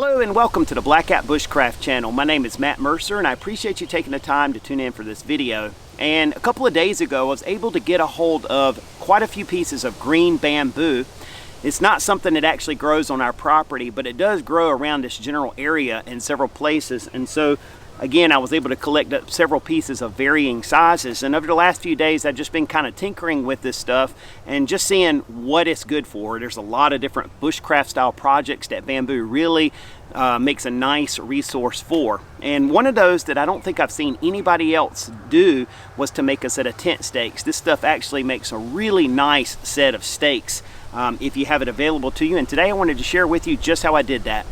Hello and welcome to the Black Hat Bushcraft channel. My name is Matt Mercer and I appreciate you taking the time to tune in for this video. And a couple of days ago I was able to get a hold of quite a few pieces of green bamboo. It's not something that actually grows on our property, but it does grow around this general area in several places. And so again, I was able to collect up several pieces of varying sizes, and over the last few days I've just been kind of tinkering with this stuff and just seeing what it's good for. There's a lot of different bushcraft style projects that bamboo really makes a nice resource for, and one of those that I don't think I've seen anybody else do was to make a set of tent stakes. This stuff actually makes a really nice set of stakes if you have it available to you, and today I wanted to share with you just how I did that.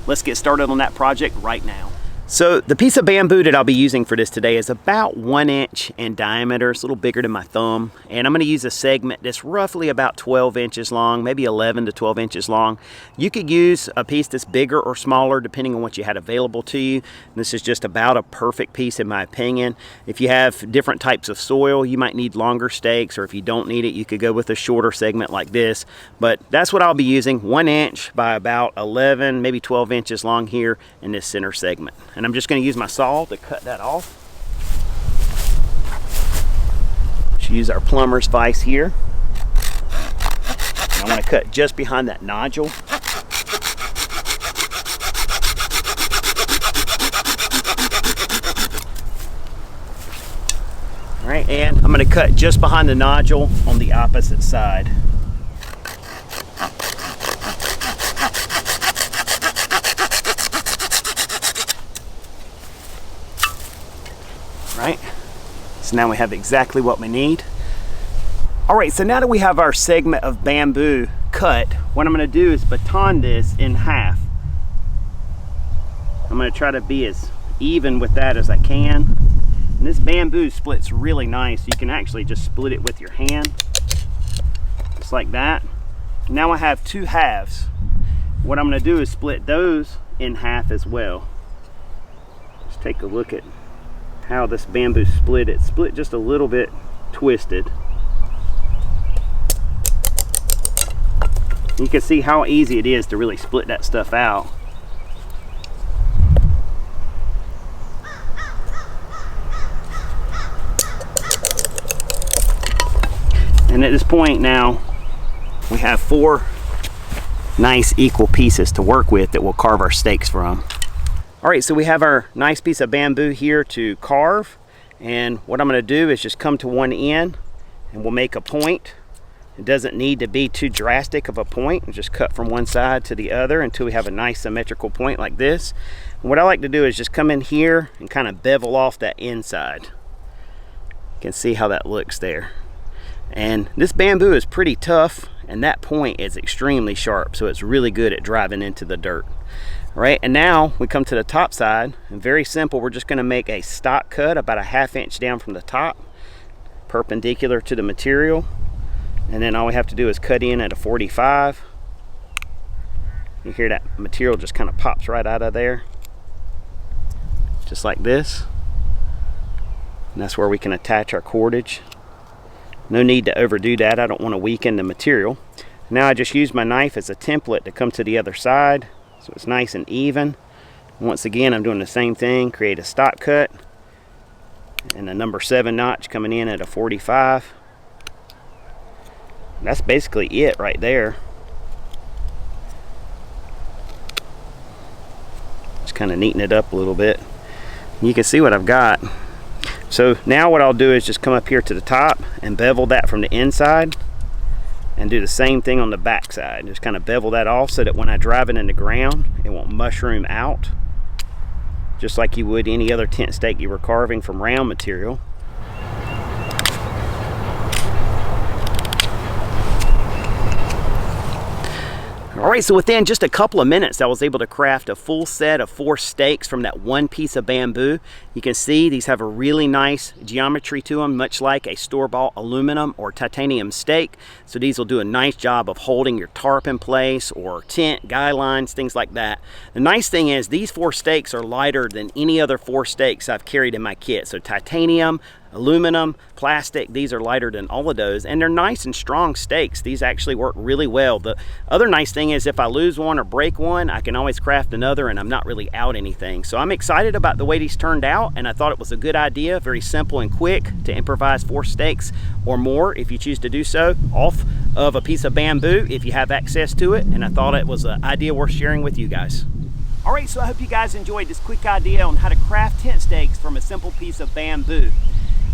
Let's get started on that project right now. So the piece of bamboo that I'll be using for this today is about 1 inch in diameter. It's a little bigger than my thumb, and I'm going to use a segment that's roughly about 12 inches long, maybe 11 to 12 inches long. You could use a piece that's bigger or smaller depending on what you had available to you. This is just about a perfect piece in my opinion. If you have different types of soil, you might need longer stakes, or if you don't need it, you could go with a shorter segment like this. But that's what I'll be using, 1 inch by about 11, maybe 12 inches long here in this center segment. And I'm just going to use my saw to cut that off. Just use our plumber's vise here. And I want to cut just behind that nodule. All right, and I'm going to cut just behind the nodule on the opposite side. Right, so now we have exactly what we need. All right, so now that we have our segment of bamboo cut, what I'm going to do is baton this in half. I'm going to try to be as even with that as I can. And this bamboo splits really nice. You can actually just split it with your hand, just like that. Now I have two halves. What I'm going to do is split those in half as well. Just take a look at how this bamboo split. It split just a little bit twisted. You can see how easy it is to really split that stuff out. And at this point now we have 4 nice equal pieces to work with that we'll carve our stakes from. All right, so we have our nice piece of bamboo here to carve, and what I'm going to do is just come to one end and we'll make a point. It doesn't need to be too drastic of a point. We'll just cut from one side to the other until we have a nice symmetrical point like this. And what I like to do is just come in here and kind of bevel off that inside. You can see how that looks there. And this bamboo is pretty tough, and that point is extremely sharp, so it's really good at driving into the dirt. All right, and now we come to the top side, and very simple, we're just going to make a stock cut about a 1/2 inch down from the top, perpendicular to the material, and then all we have to do is cut in at a 45. You hear that material just kind of pops right out of there, just like this, and that's where we can attach our cordage. No need to overdo that. I don't want to weaken the material. Now I just use my knife as a template to come to the other side, so it's nice and even. Once again, I'm doing the same thing, create a stock cut, and the number 7 notch coming in at a 45. That's basically it right there. Just kind of neaten it up a little bit. You can see what I've got. So now what I'll do is just come up here to the top and bevel that from the inside, and do the same thing on the back side. Just kind of bevel that off so that when I drive it in the ground, it won't mushroom out, just like you would any other tent stake you were carving from round material. All right, so within just a couple of minutes, I was able to craft a full set of 4 stakes from that one piece of bamboo. You can see these have a really nice geometry to them, much like a store-bought aluminum or titanium stake. So these will do a nice job of holding your tarp in place or tent, guy lines, things like that. The nice thing is these 4 stakes are lighter than any other 4 stakes I've carried in my kit. So titanium, aluminum, plastic. These are lighter than all of those, and they're nice and strong stakes. These actually work really well. The other nice thing is if I lose one or break one, I can always craft another and I'm not really out anything. So I'm excited about the way these turned out, and I thought it was a good idea, very simple and quick to improvise 4 stakes or more if you choose to do so off of a piece of bamboo if you have access to it, and I thought it was an idea worth sharing with you guys. Alright, so I hope you guys enjoyed this quick idea on how to craft tent stakes from a simple piece of bamboo.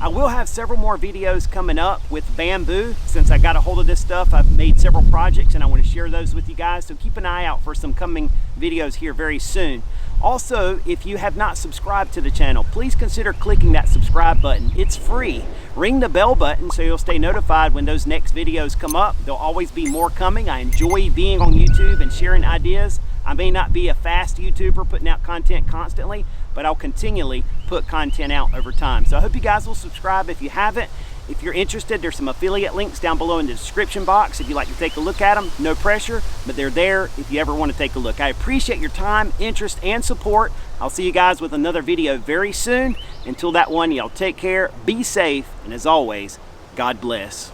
I will have several more videos coming up with bamboo. Since I got a hold of this stuff, I've made several projects and I want to share those with you guys, so keep an eye out for some coming videos here very soon. Also, if you have not subscribed to the channel, please consider clicking that subscribe button. It's free. Ring the bell button so you'll stay notified when those next videos come up. There'll always be more coming. I enjoy being on YouTube and sharing ideas. I may not be a fast YouTuber putting out content constantly, but I'll continually put content out over time. So I hope you guys will subscribe if you haven't. If you're interested, there's some affiliate links down below in the description box if you'd like to take a look at them. No pressure, but they're there if you ever want to take a look. I appreciate your time, interest, and support. I'll see you guys with another video very soon. Until that one, y'all take care, be safe, and as always, God bless.